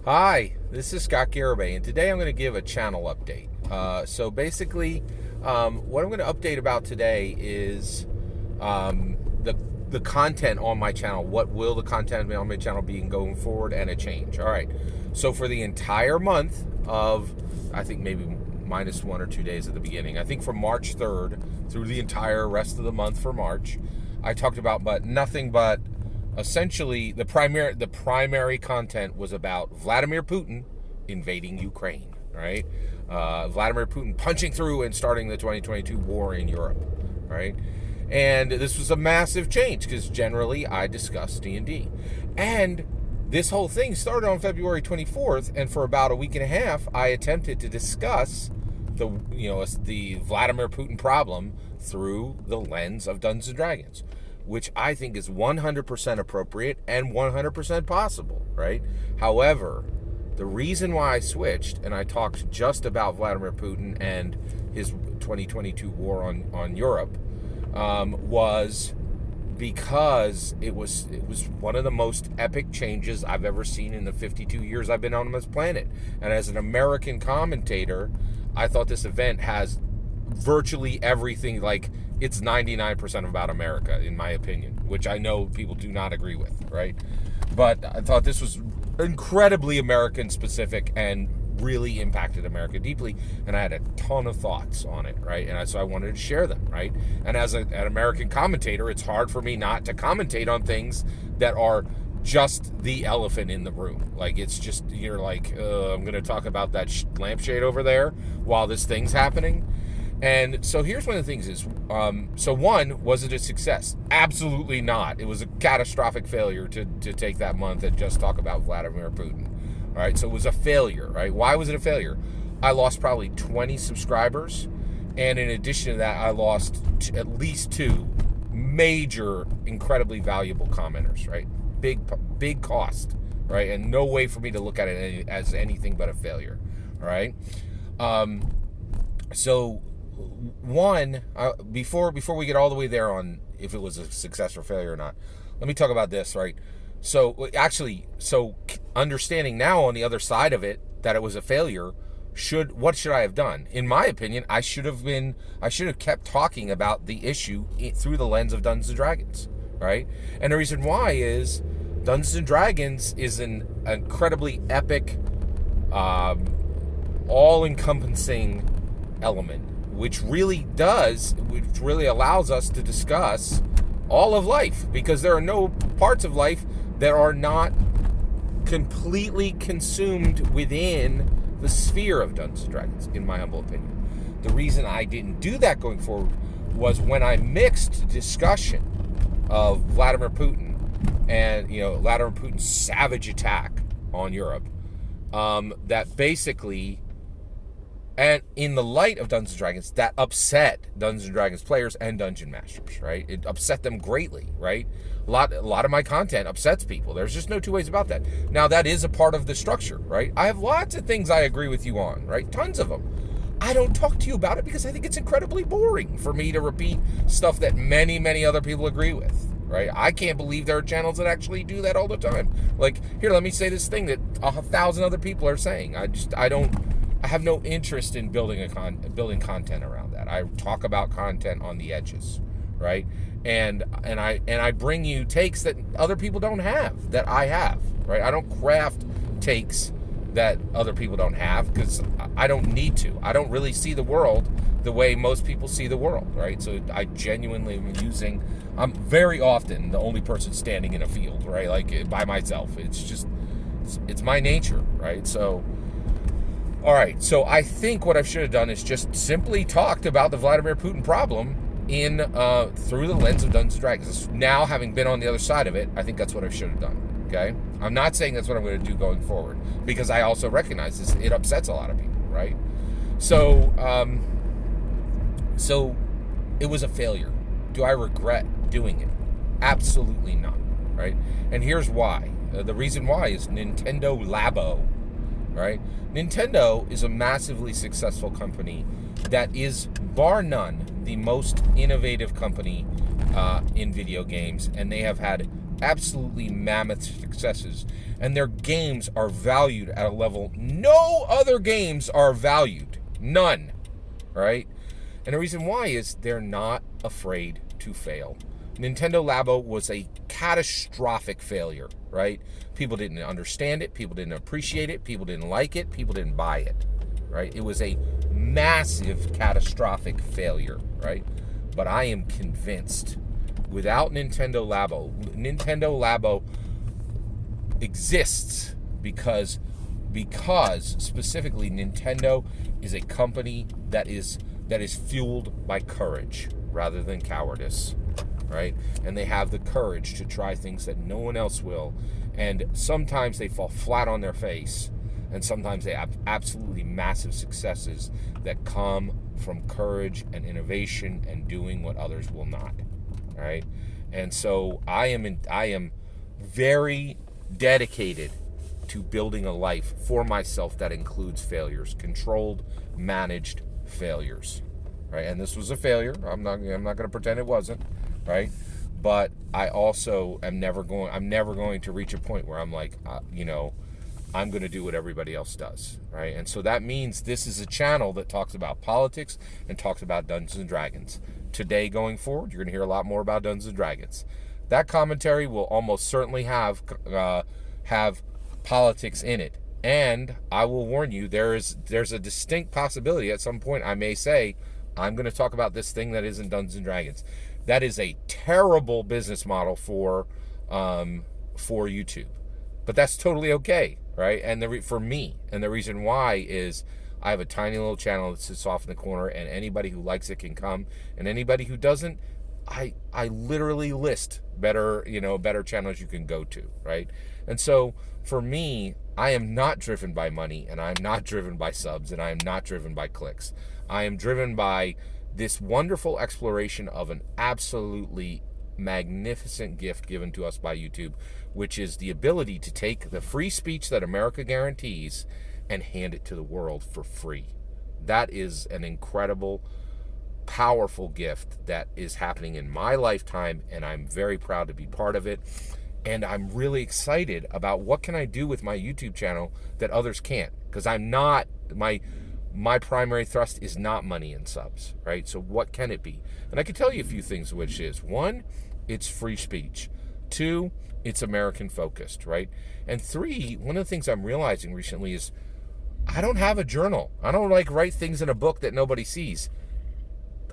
Hi, this is Scott Garibay, and today I'm going to give a channel update. So basically, what I'm going to update about today is the content on my channel. What will the content on my channel be going forward, and a change. All right. So for the entire month of, I think maybe minus 1 or 2 days at the beginning, I think from March 3rd through the entire rest of the month for March, I talked about nothing but essentially the primary content was about Vladimir Putin invading Ukraine, right? Vladimir Putin punching through and starting the 2022 war in Europe, right? And this was a massive change because generally I discuss D&D. And this whole thing started on February 24th, and for about a week and a half, I attempted to discuss the Vladimir Putin problem through the lens of Dungeons and Dragons, which I think is 100% appropriate and 100% possible, right? However, the reason why I switched and I talked just about Vladimir Putin and his 2022 war on Europe was because it was one of the most epic changes I've ever seen in the 52 years I've been on this planet. And as an American commentator, I thought this event has virtually everything. Like, it's 99% about America, in my opinion, which I know people do not agree with, right? But I thought this was incredibly American specific and really impacted America deeply, and I had a ton of thoughts on it, right? And so I wanted to share them, right? And as an American commentator, it's hard for me not to commentate on things that are just the elephant in the room. Like, it's just, you're like, I'm going to talk about that lampshade over there while this thing's happening. And so here's one of the things is, so one, was it a success? Absolutely not. It was a catastrophic failure to take that month and just talk about Vladimir Putin. All right, so it was a failure, right? Why was it a failure? I lost probably 20 subscribers, and in addition to that, I lost at least 2 major, incredibly valuable commenters, right? Big cost, right? And no way for me to look at it as anything but a failure, all right? So one, before we get all the way there on if it was a success or failure or not, let me talk about this, right? So understanding now on the other side of it that it was a failure, what should I have done? In my opinion, I should have kept talking about the issue through the lens of Dungeons and Dragons, right? And the reason why is Dungeons and Dragons is an incredibly epic, all-encompassing element, which really allows us to discuss all of life, because there are no parts of life that are not completely consumed within the sphere of Dungeons and Dragons, in my humble opinion. The reason I didn't do that going forward was when I mixed discussion of Vladimir Putin and Vladimir Putin's savage attack on Europe, that basically, and in the light of Dungeons & Dragons, that upset Dungeons & Dragons players and Dungeon Masters, right? It upset them greatly, right? A lot of my content upsets people. There's just no two ways about that. Now, that is a part of the structure, right? I have lots of things I agree with you on, right? Tons of them. I don't talk to you about it because I think it's incredibly boring for me to repeat stuff that many, many other people agree with, right? I can't believe there are channels that actually do that all the time. Like, here, let me say this thing that 1,000 other people are saying. I have no interest in building content around that. I talk about content on the edges, right? And I bring you takes that other people don't have, that I have, right? I don't craft takes that other people don't have because I don't need to. I don't really see the world the way most people see the world, right? So I genuinely am I'm very often the only person standing in a field, right? Like, by myself. It's my nature, right? So, all right, so I think what I should have done is just simply talked about the Vladimir Putin problem through the lens of Dungeons and Dragons. Now, having been on the other side of it, I think that's what I should have done, okay? I'm not saying that's what I'm going to do going forward, because I also recognize this, it upsets a lot of people, right? So it was a failure. Do I regret doing it? Absolutely not, right? And here's why. The reason why is Nintendo Labo, right? Nintendo is a massively successful company that is, bar none, the most innovative company in video games, and they have had absolutely mammoth successes, and their games are valued at a level no other games are valued. None. Right? And the reason why is they're not afraid to fail. Nintendo Labo was a catastrophic failure, right? People didn't understand it, people didn't appreciate it, people didn't like it, people didn't buy it, right? It was a massive catastrophic failure, right? But I am convinced without Nintendo Labo exists because specifically Nintendo is a company that is fueled by courage rather than cowardice, right? And they have the courage to try things that no one else will, and sometimes they fall flat on their face, and sometimes they have absolutely massive successes that come from courage and innovation and doing what others will not, right? And so I am very dedicated to building a life for myself that includes failures, controlled, managed failures, right? And this was a failure. I'm not going to pretend it wasn't, right? But I also am never going to reach a point where I'm like, I'm going to do what everybody else does, right? And so that means this is a channel that talks about politics and talks about Dungeons and Dragons. Today, going forward, you're going to hear a lot more about Dungeons and Dragons. That commentary will almost certainly have politics in it. And I will warn you, there's a distinct possibility at some point I may say, I'm going to talk about this thing that isn't Dungeons and Dragons. That is a terrible business model for YouTube. But that's totally okay, right? And for me, and the reason why is I have a tiny little channel that sits off in the corner, and anybody who likes it can come, and anybody who doesn't, I literally list better channels you can go to, right? And so for me, I am not driven by money, and I'm not driven by subs, and I am not driven by clicks. I am driven by this wonderful exploration of an absolutely magnificent gift given to us by YouTube, which is the ability to take the free speech that America guarantees and hand it to the world for free. That is an incredible, powerful gift that is happening in my lifetime, and I'm very proud to be part of it. And I'm really excited about what can I do with my YouTube channel that others can't, because I'm not, my primary thrust is not money and subs, right? So what can it be? And I can tell you a few things, which is, one, it's free speech. Two, it's American focused, right? And three, one of the things I'm realizing recently is I don't have a journal. I don't write things in a book that nobody sees.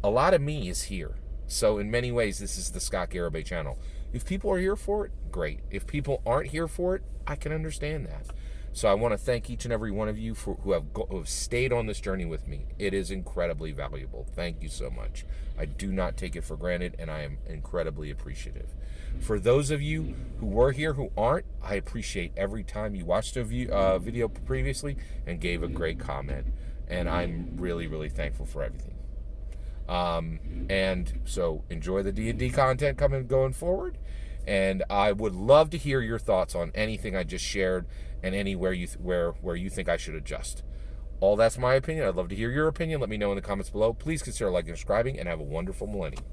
A lot of me is here. So in many ways, this is the Scott Garibay channel. If people are here for it, great. If people aren't here for it, I can understand that. So I want to thank each and every one of you who have stayed on this journey with me. It is incredibly valuable. Thank you so much. I do not take it for granted, and I am incredibly appreciative. For those of you who were here who aren't, I appreciate every time you watched a video previously and gave a great comment. And I'm really, really thankful for everything. And so enjoy the D&D content going forward. And I would love to hear your thoughts on anything I just shared and anywhere where you think I should adjust. All that's my opinion. I'd love to hear your opinion. Let me know in the comments below. Please consider liking and subscribing, and have a wonderful millennium.